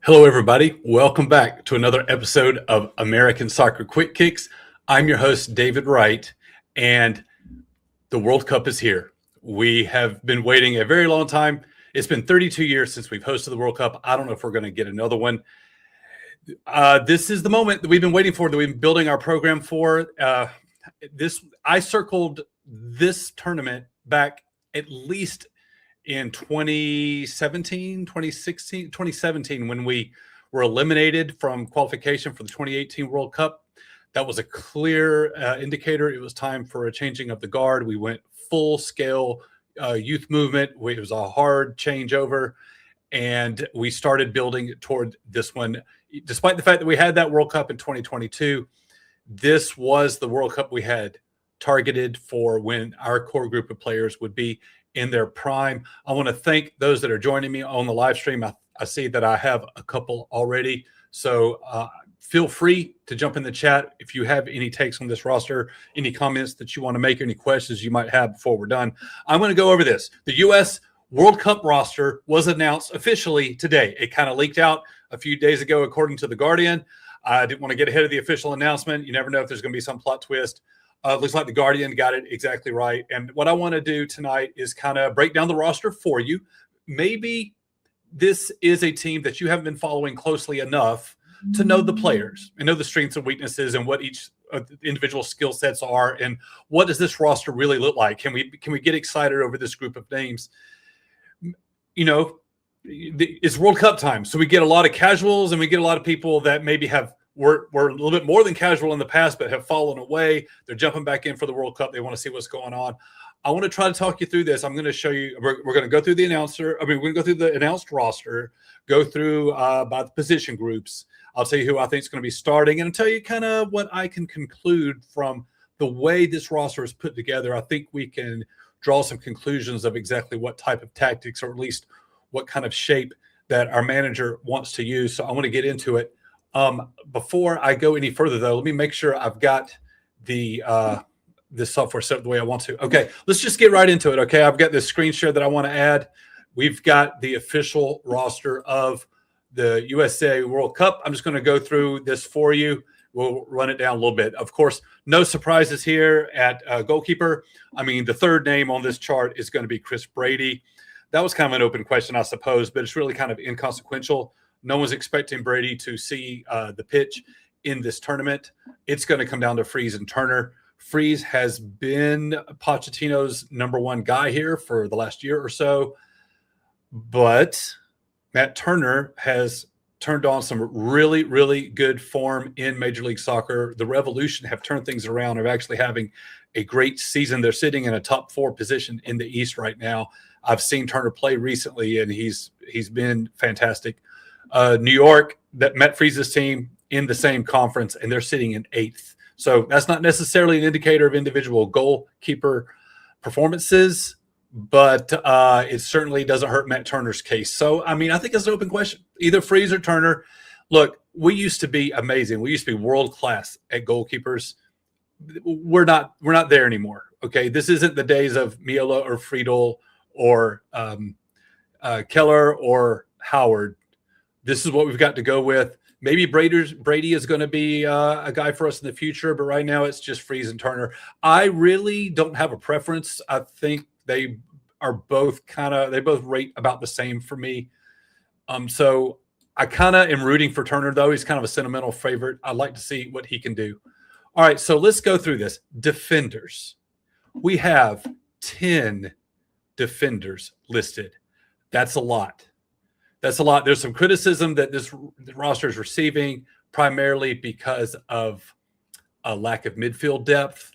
Hello, everybody. Welcome back to another episode of American Soccer Quick Kicks. I'm your host, David Wright, and the World Cup is here. We have been waiting a very long time. It's been 32 years since we've hosted the World Cup. I don't know if we're going to get another one. This is the moment that we've been waiting for, that we've been building our program for. I circled this tournament back at least in 2017 when we were eliminated from qualification for the 2018 World Cup. That was a clear indicator. It was time for a changing of the guard. We went full scale youth movement. It was a hard changeover, and we started building toward this one. Despite the fact that we had that World Cup in 2022, this was the World Cup we had targeted for when our core group of players would be in their prime. I want to thank those that are joining me on the live stream. I see that I have a couple already. So feel free to jump in the chat if you have any takes on this roster, any comments that you want to make, any questions you might have before we're done. I'm going to go over this. The U.S. World Cup roster was announced officially today. It kind of leaked out a few days ago, according to The Guardian. I didn't want to get ahead of the official announcement. You never know if there's going to be some plot twist. Looks like The Guardian got it exactly right. And what I want to do tonight is kind of break down the roster for you. Maybe this is a team that you haven't been following closely enough to know the players and know the strengths and weaknesses and what each individual skill sets are, and what does this roster really look like? Can we get excited over this group of names? You know, it's World Cup time, so we get a lot of casuals and we get a lot of people that maybe were a little bit more than casual in the past, but have fallen away. They're jumping back in for the World Cup. They want to see what's going on. I want to try to talk you through this. I'm going to show you. We're going to go through we're going to go through the announced roster, go through by the position groups. I'll tell you who I think is going to be starting, and I'll tell you kind of what I can conclude from the way this roster is put together. I think we can draw some conclusions of exactly what type of tactics, or at least what kind of shape that our manager wants to use. So I want to get into it. Before I go any further, though, let me make sure I've got the software set up the way I want to. Okay, let's just get right into it. Okay, I've got this screen share that I want to add. We've got the official roster of the USA World Cup. I'm just going to go through this for you. We'll run it down a little bit. Of course, no surprises here at goalkeeper. I mean, the third name on this chart is going to be Chris Brady. That was kind of an open question, I suppose, but it's really kind of inconsequential. No one's expecting Brady to see the pitch in this tournament. It's going to come down to Freese and Turner. Freese has been Pochettino's number one guy here for the last year or so, but Matt Turner has turned on some really, really good form in Major League Soccer. The Revolution have turned things around, of actually having a great season. They're sitting in a top 4 position in the East right now. I've seen Turner play recently, and he's been fantastic. New York, that met Freese's team in the same conference, and they're sitting in 8th. So that's not necessarily an indicator of individual goalkeeper performances, but it certainly doesn't hurt Matt Turner's case. So, I mean, I think it's an open question. Either Freese or Turner. Look, we used to be amazing. We used to be world-class at goalkeepers. We're not there anymore, okay? This isn't the days of Miola or Friedel or Keller or Howard. This is what we've got to go with. Maybe Brady is going to be a guy for us in the future, but right now it's just Freese and Turner. I really don't have a preference. I think they both rate about the same for me. So I kind of am rooting for Turner, though. He's kind of a sentimental favorite. I'd like to see what he can do. All right, so let's go through this. Defenders. We have 10 defenders listed. That's a lot. That's a lot. There's some criticism that the roster is receiving, primarily because of a lack of midfield depth.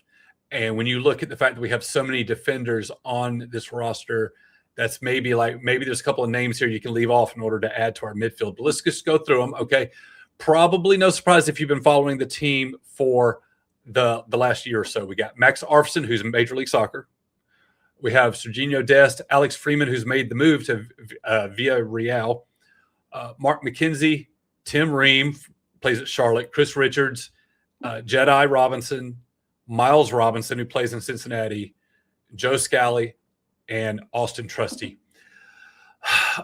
And when you look at the fact that we have so many defenders on this roster, that's maybe there's a couple of names here you can leave off in order to add to our midfield. But let's just go through them. Okay. Probably no surprise if you've been following the team for the last year or so. We got Max Arfson, who's in Major League Soccer. We have Serginho Dest, Alex Freeman, who's made the move to Villarreal, Mark McKenzie, Tim Ream, plays at Charlotte, Chris Richards, Jedi Robinson, Miles Robinson, who plays in Cincinnati, Joe Scally, and Austin Trusty.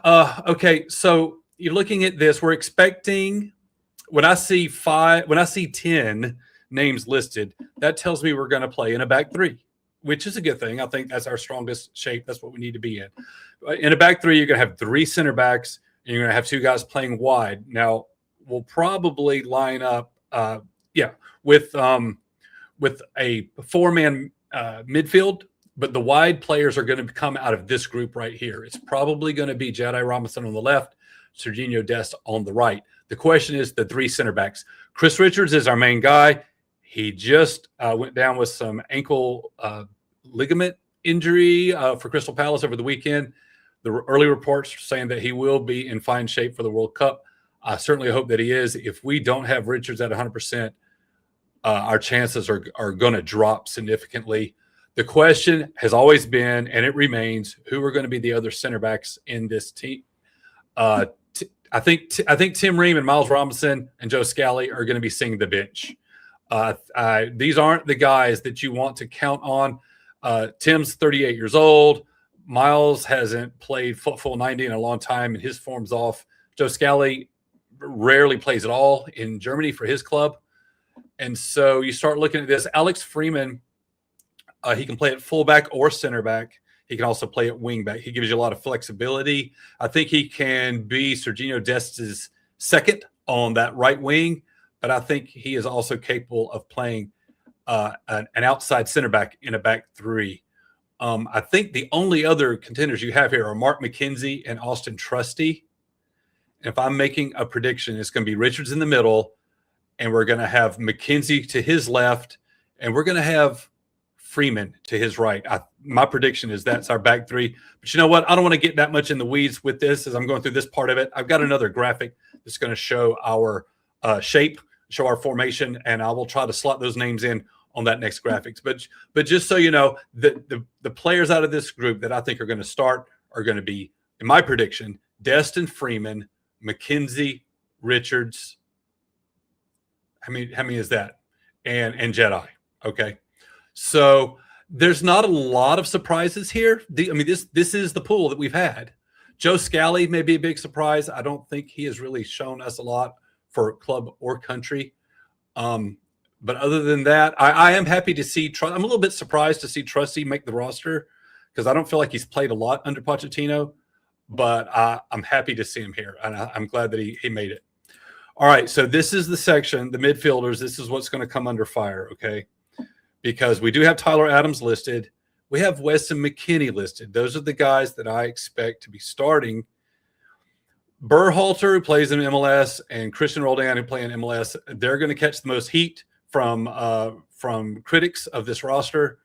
Okay, so you're looking at this. We're expecting when I see 10 names listed, that tells me we're going to play in a back three, which is a good thing. I think that's our strongest shape. That's what we need to be in. In a back three, you're going to have 3 center backs, and you're going to have 2 guys playing wide. Now, we'll probably line up, with a 4-man midfield, but the wide players are going to come out of this group right here. It's probably going to be Jedi Robinson on the left, Serginho Dest on the right. The question is the 3 center backs. Chris Richards is our main guy. He just went down with some ankle ligament injury for Crystal Palace over the weekend. The early reports are saying that he will be in fine shape for the World Cup. I certainly hope that he is. If we don't have Richards at 100%, our chances are going to drop significantly. The question has always been, and it remains, who are going to be the other center backs in this team? I think Tim Ream and Miles Robinson and Joe Scally are going to be singing the bench. These aren't the guys that you want to count on. Tim's 38 years old. Miles hasn't played full 90 in a long time, and his form's off. Joe Scally rarely plays at all in Germany for his club. And so you start looking at this. Alex Freeman, he can play at fullback or center back. He can also play at wing back. He gives you a lot of flexibility. I think he can be Serginho Dest's second on that right wing, but I think he is also capable of playing an outside center back in a back three. I think the only other contenders you have here are Mark McKenzie and Austin Trusty. If I'm making a prediction, it's going to be Richards in the middle, and we're going to have McKenzie to his left, and we're going to have Freeman to his right. My prediction is that's our back three. But you know what? I don't want to get that much in the weeds with this as I'm going through this part of it. I've got another graphic that's going to show our shape, show our formation, and I will try to slot those names in on that next graphics. But just so you know, the players out of this group that I think are going to start are going to be, in my prediction, Destin Freeman, McKenzie, Richards. How many is that? And Jedi. Okay. So there's not a lot of surprises here. This is the pool that we've had. Joe Scally may be a big surprise. I don't think he has really shown us a lot for club or country. But other than that, I am happy to see. I'm a little bit surprised to see Trusty make the roster because I don't feel like he's played a lot under Pochettino. But I'm happy to see him here, and I'm glad that he made it. All right, so this is the section, the midfielders. This is what's going to come under fire, okay? Because we do have Tyler Adams listed. We have Weston McKennie listed. Those are the guys that I expect to be starting. Berhalter, who plays in MLS, and Christian Roldan, who play in MLS, they're going to catch the most heat from critics of this roster.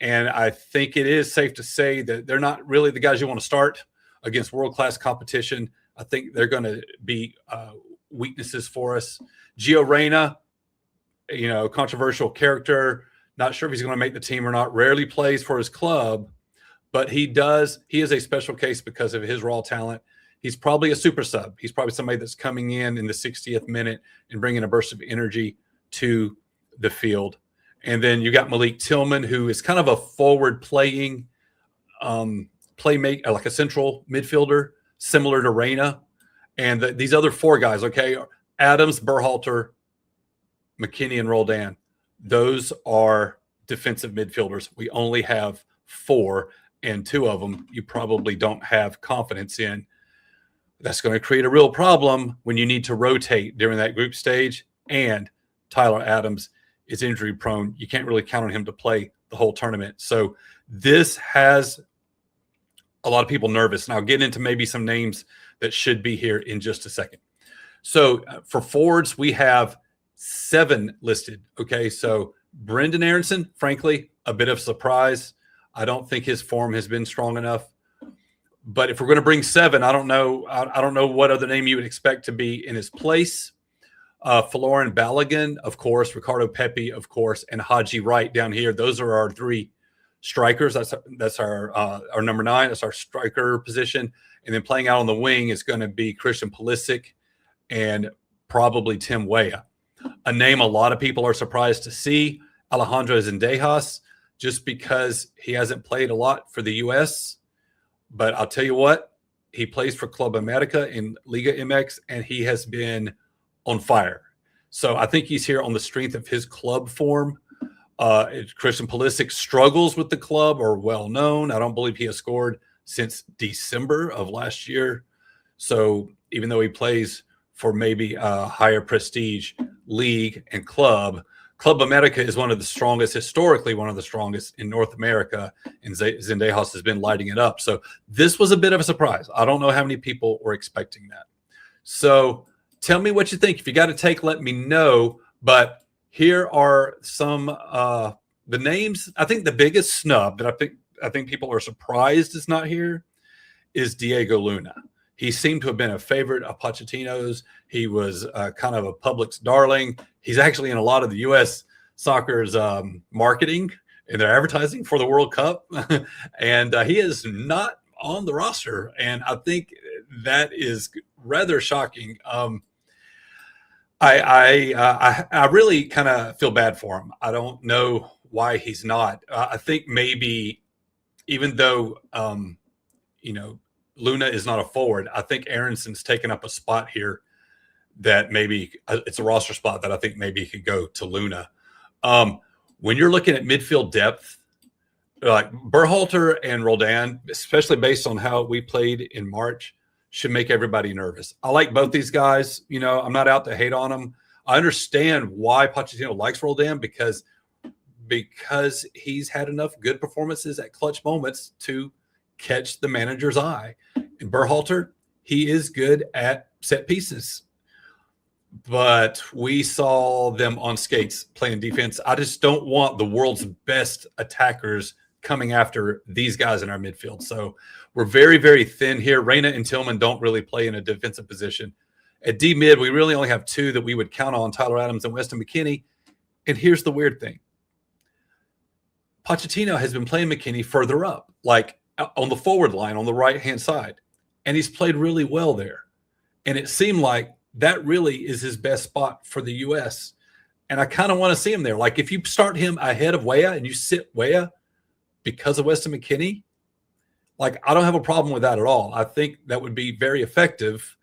And I think it is safe to say that they're not really the guys you want to start against world-class competition. I think they're going to be weaknesses for us. Gio Reyna, controversial character. Not sure if he's going to make the team or not. Rarely plays for his club, but he does. He is a special case because of his raw talent. He's probably a super sub. He's probably somebody that's coming in the 60th minute and bringing a burst of energy to the field. And then you got Malik Tillman, who is kind of a forward-playing playmaker, like a central midfielder, similar to Reyna. And these other 4 guys, okay, Adams, Berhalter, McKennie, and Roldan. Those are defensive midfielders. We only have 4, and 2 of them you probably don't have confidence in. That's going to create a real problem when you need to rotate during that group stage. And Tyler Adams is injury prone. You can't really count on him to play the whole tournament. So this has a lot of people nervous. And I'll get into maybe some names that should be here in just a second. So for forwards, we have 7 listed. Okay, so Brendan Aronson, frankly, a bit of surprise. I don't think his form has been strong enough. But if we're going to bring 7, I don't know what other name you would expect to be in his place. Folarin Balogun, of course, Ricardo Pepi, of course, and Haji Wright down here. Those are our 3 strikers. That's our number 9. That's our striker position. And then playing out on the wing is going to be Christian Pulisic and probably Tim Weah. A name a lot of people are surprised to see, Alejandro Zendejas, just because he hasn't played a lot for the U.S. But I'll tell you what, He plays for Club America in Liga MX, and he has been on fire. So I think he's here on the strength of his club form. Christian Pulisic struggles with the club, are well known. I don't believe he has scored since December of last year. So even though he plays for maybe a higher prestige league and club, Club America is one of the strongest, historically one of the strongest in North America, and Zendejas has been lighting it up. So this was a bit of a surprise. I don't know how many people were expecting that. So tell me what you think. If you got a take, let me know. But here are some the names. I think the biggest snub that I think people are surprised is not here is Diego Luna. He seemed to have been a favorite of Pochettino's. He was kind of a public's darling. He's actually in a lot of the U.S. soccer's marketing and their advertising for the World Cup. And he is not on the roster. And I think that is rather shocking. I really kind of feel bad for him. I don't know why he's not. I think maybe even though, Luna is not a forward, I think Aronson's taken up a spot here that maybe it's a roster spot that I think maybe he could go to Luna. When you're looking at midfield depth, like Berhalter and Roldan, especially based on how we played in March, should make everybody nervous. I like both these guys. I'm not out to hate on them. I understand why Pochettino likes Roldan because he's had enough good performances at clutch moments to catch the manager's eye. And Berhalter, he is good at set pieces. But we saw them on skates playing defense. I just don't want the world's best attackers coming after these guys in our midfield. So we're very, very thin here. Reyna and Tillman don't really play in a defensive position. At D-mid, we really only have two that we would count on, Tyler Adams and Weston McKennie. And here's the weird thing. Pochettino has been playing McKennie further up, like on the forward line on the right-hand side. And he's played really well there. And it seemed like that really is his best spot for the U.S. And I kind of want to see him there. Like if you start him ahead of Weah and you sit Weah because of Weston McKennie, like I don't have a problem with that at all. I think that would be very effective.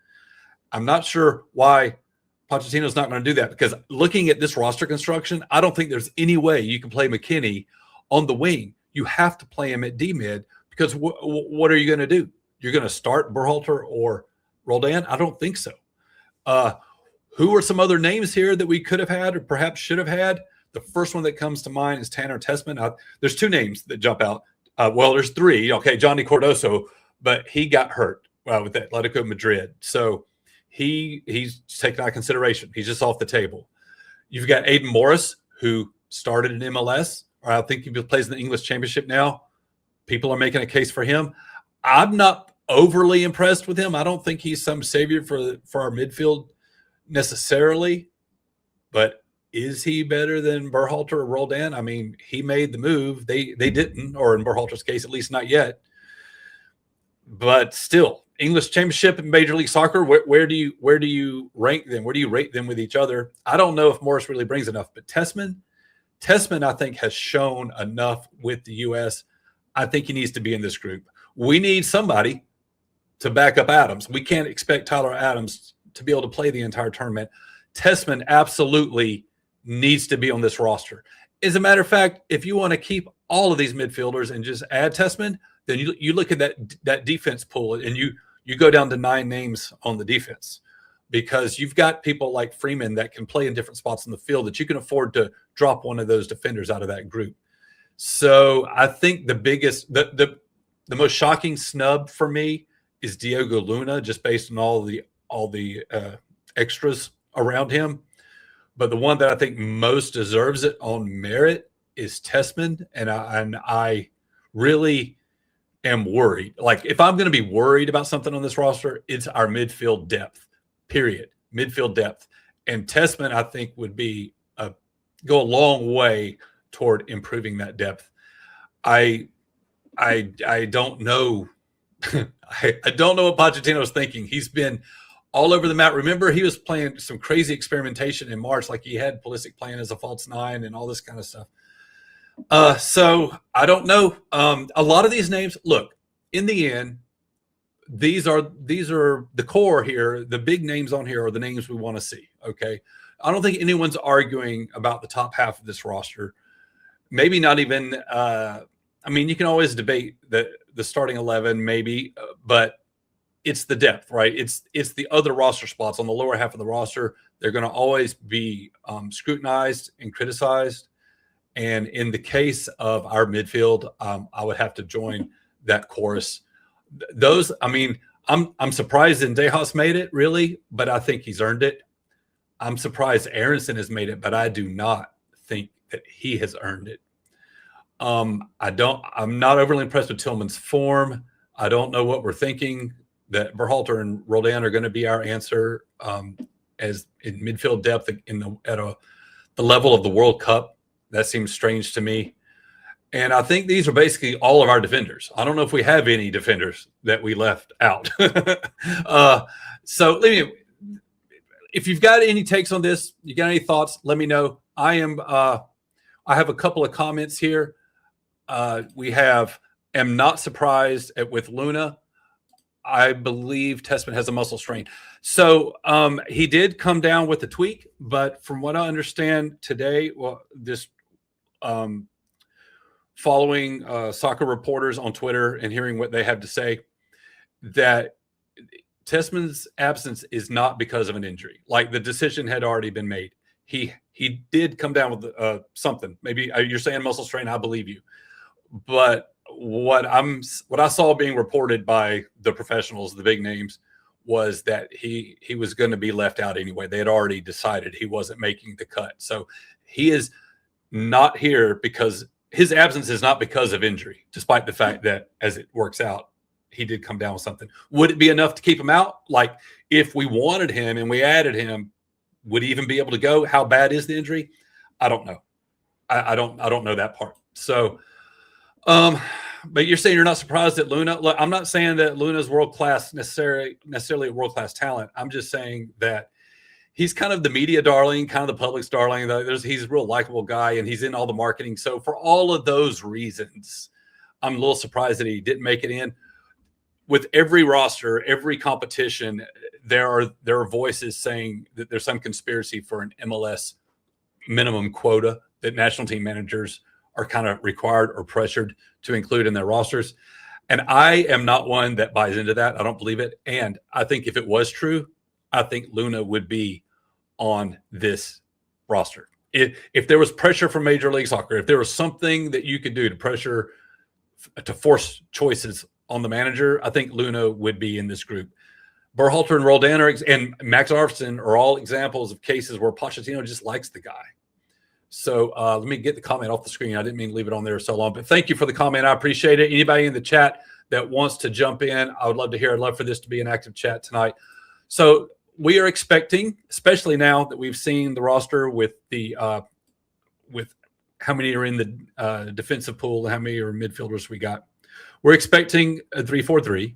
I'm not sure why Pochettino's not going to do that because looking at this roster construction, I don't think there's any way you can play McKennie on the wing. You have to play him at D-mid because what are you going to do? You're going to start Berhalter or Roldan? I don't think so. Who are some other names here that we could have had or perhaps should have had? The first one that comes to mind is Tanner Tessman. There's two names that jump out. Well, there's three. Okay, Johnny Cardoso, but he got hurt with Atletico Madrid. So he's taken out of consideration. He's just off the table. You've got Aiden Morris, who started in MLS, or I think he plays in the English Championship now. People are making a case for him. I'm not overly impressed with him. I don't think he's some savior for our midfield necessarily, but is he better than Berhalter or Roldan? I mean, he made the move. They didn't, or in Berhalter's case, at least not yet. But still, English Championship and Major League Soccer, where do you rank them? Where do you rate them with each other? I don't know if Morris really brings enough, but Tessman, I think, has shown enough with the U.S. I think he needs to be in this group. We need somebody to back up Adams. We can't expect Tyler Adams to be able to play the entire tournament. Tessman absolutely needs to be on this roster. As a matter of fact, if you want to keep all of these midfielders and just add Tessman, then you look at that defense pool and you go down to 9 names on the defense because you've got people like Freeman that can play in different spots in the field that you can afford to drop one of those defenders out of that group. So I think the most shocking snub for me is Diego Luna, just based on all the extras around him. But the one that I think most deserves it on merit is Tessman, and I really am worried. Like if I'm going to be worried about something on this roster, it's our midfield depth. Period. Midfield depth, and Tessman I think would be go a long way toward improving that depth. I don't know. I don't know what Pochettino's thinking. He's been all over the map. Remember, he was playing some crazy experimentation in March, like he had Pulisic playing as a false 9 and all this kind of stuff. So I don't know. A lot of these names, look, in the end, these are the core here. The big names on here are the names we want to see. Okay, I don't think anyone's arguing about the top half of this roster. Maybe not even. I mean, you can always debate the starting 11, maybe, but it's the depth, right? It's the other roster spots on the lower half of the roster. They're going to always be scrutinized and criticized. And in the case of our midfield, I would have to join that chorus. Those, I mean, I'm surprised Dejas made it, really, but I think he's earned it. I'm surprised Aronson has made it, but I do not think that he has earned it. I'm not overly impressed with Tillman's form. I don't know what we're thinking that Berhalter and Roldan are going to be our answer as in midfield depth at the level of the World Cup. That seems strange to me. And I think these are basically all of our defenders. I don't know if we have any defenders that we left out. So if you've got any takes on this, you got any thoughts, let me know. I have a couple of comments here. Am not surprised with Luna. I believe Tessman has a muscle strain. So he did come down with a tweak, but from what I understand today, following soccer reporters on Twitter and hearing what they have to say, that Tessman's absence is not because of an injury. Like, the decision had already been made. He did come down with something. Maybe you're saying muscle strain. I believe you. But what I saw being reported by the professionals, the big names, was that he was going to be left out anyway. They had already decided he wasn't making the cut. So he is not here because his absence is not because of injury, despite the fact that, as it works out, he did come down with something. Would it be enough to keep him out? Like, if we wanted him and we added him, would he even be able to go? How bad is the injury? I don't know. I don't know that part. So, but you're saying you're not surprised at Luna. Look, I'm not saying that Luna's world-class necessarily a world-class talent. I'm just saying that he's kind of the media darling, kind of the public's darling. He's a real likable guy, and he's in all the marketing. So for all of those reasons, I'm a little surprised that he didn't make it in. With every roster, every competition, there are voices saying that there's some conspiracy for an MLS minimum quota that national team managers are kind of required or pressured to include in their rosters. And I am not one that buys into that. I don't believe it. And I think if it was true, I think Luna would be on this roster. If there was pressure from Major League Soccer, if there was something that you could do to force choices on the manager, I think Luna would be in this group. Berhalter and Roldan and Max Arfson are all examples of cases where Pochettino just likes the guy. So let me get the comment off the screen. I didn't mean to leave it on there so long, but thank you for the comment. I appreciate it. Anybody in the chat that wants to jump in, I would love to hear. I'd love for this to be an active chat tonight. So we are expecting, especially now that we've seen the roster with with how many are in the defensive pool and how many are midfielders we got. We're expecting a 3-4-3.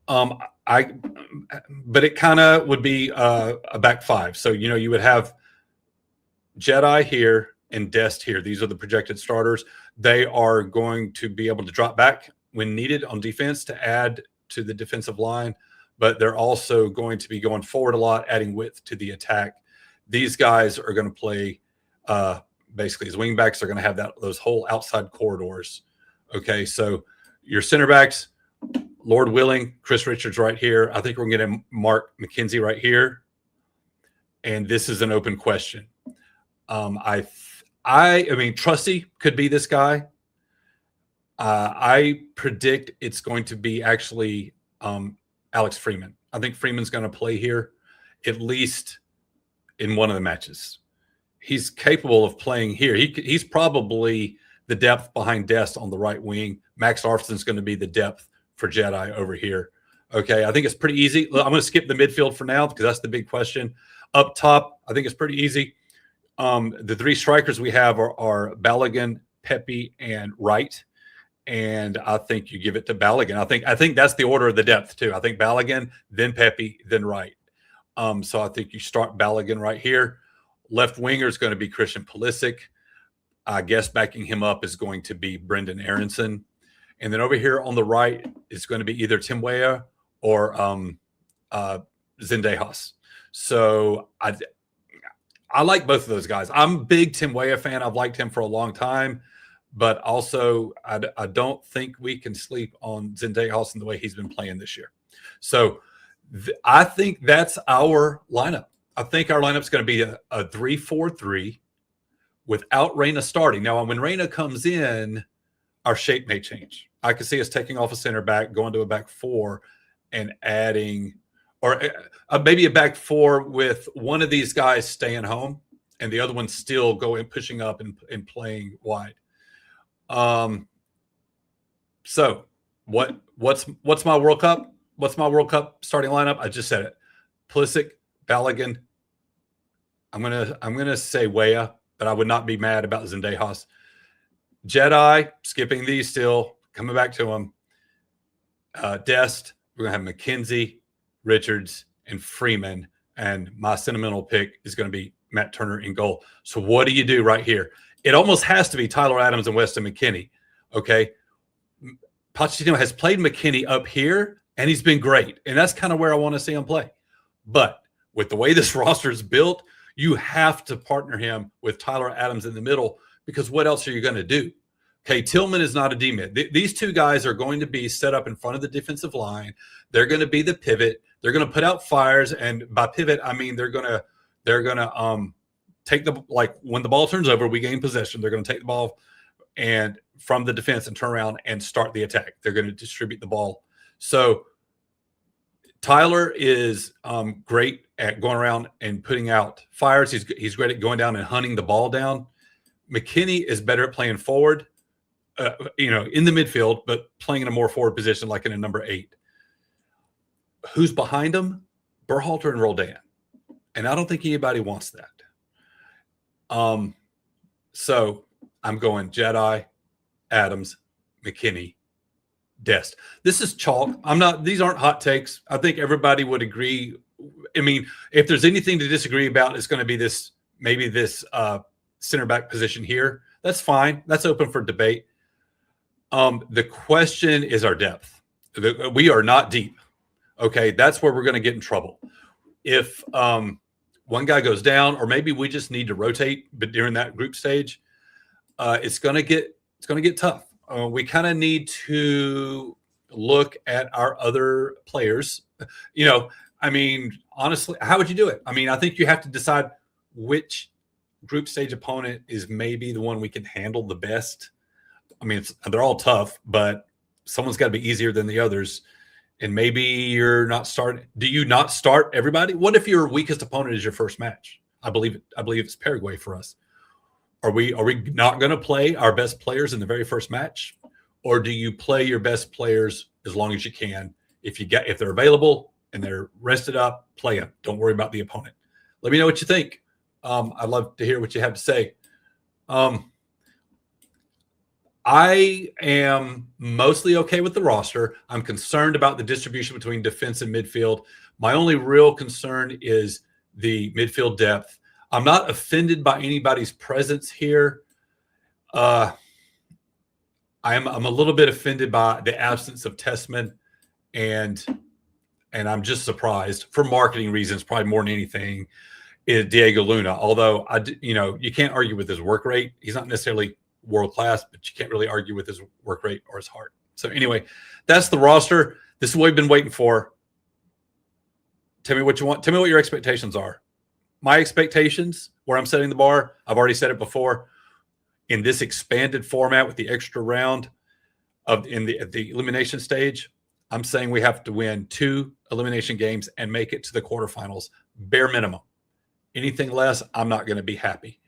But it kind of would be a back five. So, you would have Jedi here and Dest here. These are the projected starters. They are going to be able to drop back when needed on defense to add to the defensive line, but they're also going to be going forward a lot, adding width to the attack. These guys are going to play basically as wing backs. Are going to have those whole outside corridors. Okay, so your center backs, Lord willing, Chris Richards right here. I think we're going to get Mark McKenzie right here. And this is an open question. I mean, Trusty could be this guy. I predict it's going to be actually Alex Freeman. I think Freeman's going to play here, at least in one of the matches. He's capable of playing here. He's probably the depth behind Dest on the right wing. Max Arfson's going to be the depth for Jedi over here. Okay, I think it's pretty easy. I'm going to skip the midfield for now because that's the big question. Up top, I think it's pretty easy. The three strikers we have are Balogun, Pepe, and Wright. And I think you give it to Balogun. I think that's the order of the depth too. I think Balogun, then Pepe, then Wright. So I think you start Balogun right here. Left winger is going to be Christian Pulisic. I guess backing him up is going to be Brendan Aronson. And then over here on the right is going to be either Tim Weah or Zendejas. So I like both of those guys. I'm a big Tim Weah fan. I've liked him for a long time, but also I don't think we can sleep on Zendejas in the way he's been playing this year. So I think that's our lineup. I think our lineup's going to be a 3-4-3 without Reyna starting. Now, when Reyna comes in, our shape may change. I could see us taking off a center back, going to a back four, and adding, or maybe a back four with one of these guys staying home and the other one still going, pushing up and playing wide. So what's my World Cup? What's my World Cup starting lineup? I just said it. Pulisic, Balogun. I'm gonna say Weah, but I would not be mad about Zendejas. Jedi, skipping these still, coming back to them. Dest, we're gonna have McKenzie, Richards, and Freeman. And my sentimental pick is going to be Matt Turner in goal. So what do you do right here? It almost has to be Tyler Adams and Weston McKennie. Okay. Pochettino has played McKennie up here, and he's been great. And that's kind of where I want to see him play. But with the way this roster is built, you have to partner him with Tyler Adams in the middle, because what else are you going to do? Okay, Tillman is not a D-mid. These two guys are going to be set up in front of the defensive line. They're going to be the pivot. They're going to put out fires, and by pivot, I mean they're going to take the, like, when the ball turns over, we gain possession. They're going to take the ball and from the defense and turn around and start the attack. They're going to distribute the ball. So Tyler is great at going around and putting out fires. He's great at going down and hunting the ball down. McKennie is better at playing forward, in the midfield, but playing in a more forward position, like in a number 8. Who's behind him? Berhalter and Roldan. And I don't think anybody wants that. So I'm going Jedi, Adams, McKennie, Dest. This is chalk. These aren't hot takes. I think everybody would agree. I mean, if there's anything to disagree about, it's going to be this center back position here. That's fine. That's open for debate. The question is our depth. We are not deep. Okay, that's where we're going to get in trouble. If one guy goes down, or maybe we just need to rotate, but during that group stage, it's going to get tough. We kind of need to look at our other players. I mean, honestly, how would you do it? I mean, I think you have to decide which group stage opponent is maybe the one we can handle the best. I mean, they're all tough, but someone's got to be easier than the others. And maybe you're not starting. Do you not start everybody? What if your weakest opponent is your first match? I believe it's Paraguay for us. Are we not going to play our best players in the very first match, or do you play your best players as long as you can? If they're available and they're rested up, play them. Don't worry about the opponent. Let me know what you think. I'd love to hear what you have to say. I am mostly okay with the roster. I'm concerned about the distribution between defense and midfield. My only real concern is the midfield depth. I'm not offended by anybody's presence here. I'm a little bit offended by the absence of Tessman, and I'm just surprised for marketing reasons, probably more than anything, is Diego Luna. Although you can't argue with his work rate. He's not necessarily world class, but you can't really argue with his work rate or his heart. So anyway, that's the roster. This is what we've been waiting for. Tell me what you want. Tell me what your expectations are. My expectations, where I'm setting the bar, I've already said it before. In this expanded format with the extra round in the elimination stage, I'm saying we have to win 2 elimination games and make it to the quarterfinals, bare minimum. Anything less, I'm not going to be happy.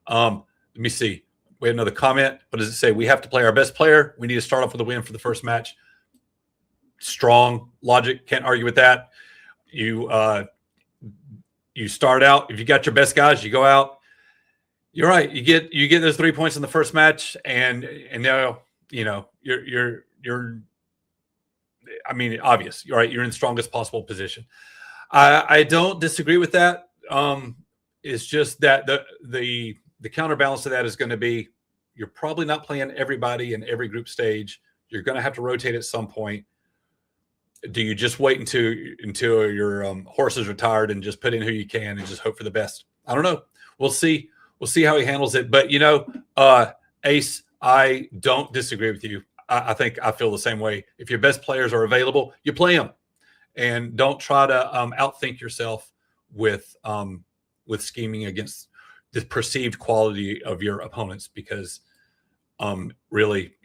Let me see. We have another comment. What does it say? We have to play our best player. We need to start off with a win for the first match. Strong logic. Can't argue with that. You start out. If you got your best guys, you go out. You're right. You get those 3 points in the first match, and now you're. I mean, obvious. You're right. You're in the strongest possible position. I don't disagree with that. It's just that the counterbalance to that is going to be you're probably not playing everybody in every group stage. You're going to have to rotate at some point. Do you just wait until your horse is retired and just put in who you can and just hope for the best? I don't know. We'll see. We'll see how he handles it. But, Ace, I don't disagree with you. I think I feel the same way. If your best players are available, you play them. And don't try to outthink yourself with scheming against the perceived quality of your opponents, because really,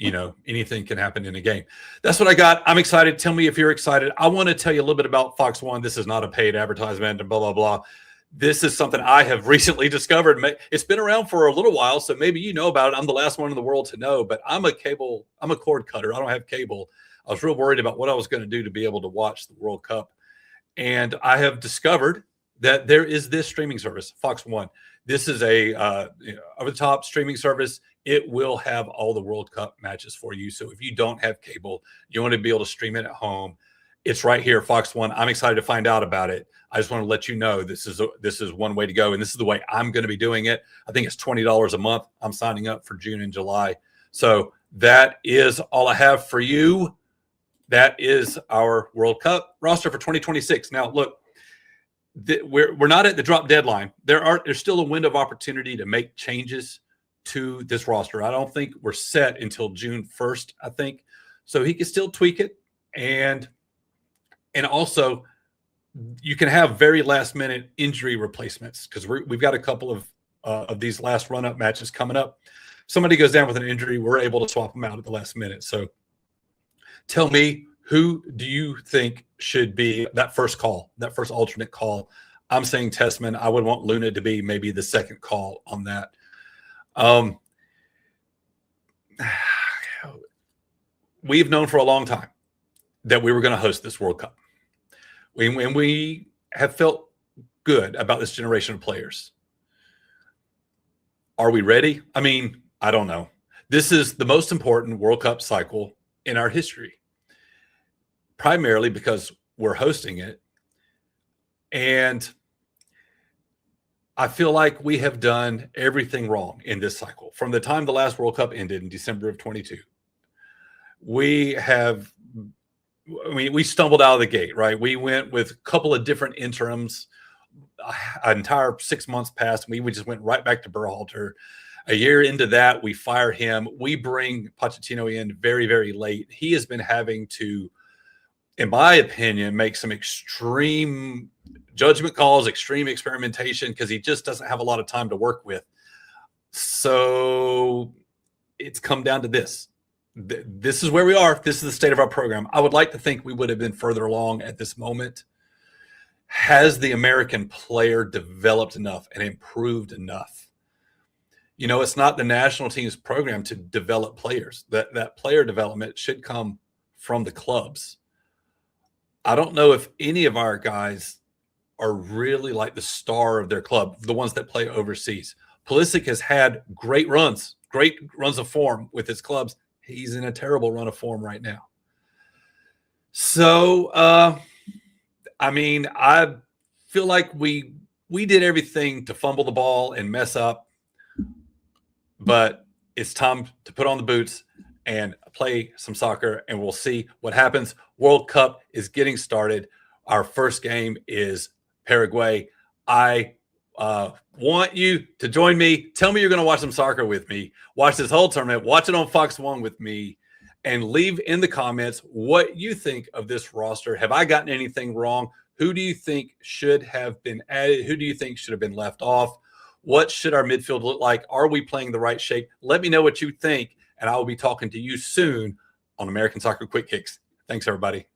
anything can happen in a game. That's what I got. I'm excited. Tell me if you're excited. I want to tell you a little bit about Fox One. This is not a paid advertisement and blah, blah, blah. This is something I have recently discovered. It's been around for a little while, so maybe you know about it. I'm the last one in the world to know, but I'm a cord cutter. I don't have cable. I was real worried about what I was going to do to be able to watch the World Cup. And I have discovered that there is this streaming service, Fox One. This is a over-the-top streaming service. It will have all the World Cup matches for you. So if you don't have cable, you want to be able to stream it at home, it's right here, Fox One. I'm excited to find out about it. I just want to let you know this is one way to go, and this is the way I'm going to be doing it. I think it's $20 a month. I'm signing up for June and July. So that is all I have for you. That is our World Cup roster for 2026. Now, look, we're not at the drop deadline. There's still a window of opportunity to make changes to this roster. I don't think we're set until June 1st, I think. So he can still tweak it. And also, you can have very last-minute injury replacements, because we've got a couple of these last run-up matches coming up. Somebody goes down with an injury, we're able to swap them out at the last minute. So tell me, who do you think should be that first call, that first alternate call? I'm saying Tessman. I would want Luna to be maybe the second call on that. We've known for a long time that we were going to host this World Cup. We have felt good about this generation of players. Are we ready? I mean, I don't know. This is the most important World Cup cycle in our history, primarily because we're hosting it. And I feel like we have done everything wrong in this cycle. From the time the last World Cup ended in December of 22, we stumbled out of the gate, right? We went with a couple of different interims. An entire 6 months passed. We just went right back to Berhalter. A year into that, we fire him. We bring Pochettino in very, very late. He has been having to, in my opinion, make some extreme judgment calls, extreme experimentation, because he just doesn't have a lot of time to work with. So it's come down to this. This is where we are. This is the state of our program. I would like to think we would have been further along at this moment. Has the American player developed enough and improved enough? It's not the national team's program to develop players. That player development should come from the clubs. I don't know if any of our guys are really like the star of their club, the ones that play overseas. Pulisic has had great runs of form with his clubs. He's in a terrible run of form right now. So, I feel like we did everything to fumble the ball and mess up, but it's time to put on the boots and play some soccer, and we'll see what happens. World Cup is getting started. Our first game is Paraguay. I want you to join me. Tell me you're going to watch some soccer with me. Watch this whole tournament. Watch it on Fox One with me, and leave in the comments what you think of this roster. Have I gotten anything wrong? Who do you think should have been added? Who do you think should have been left off? What should our midfield look like? Are we playing the right shape? Let me know what you think, and I will be talking to you soon on American Soccer Quick Kicks. Thanks, everybody.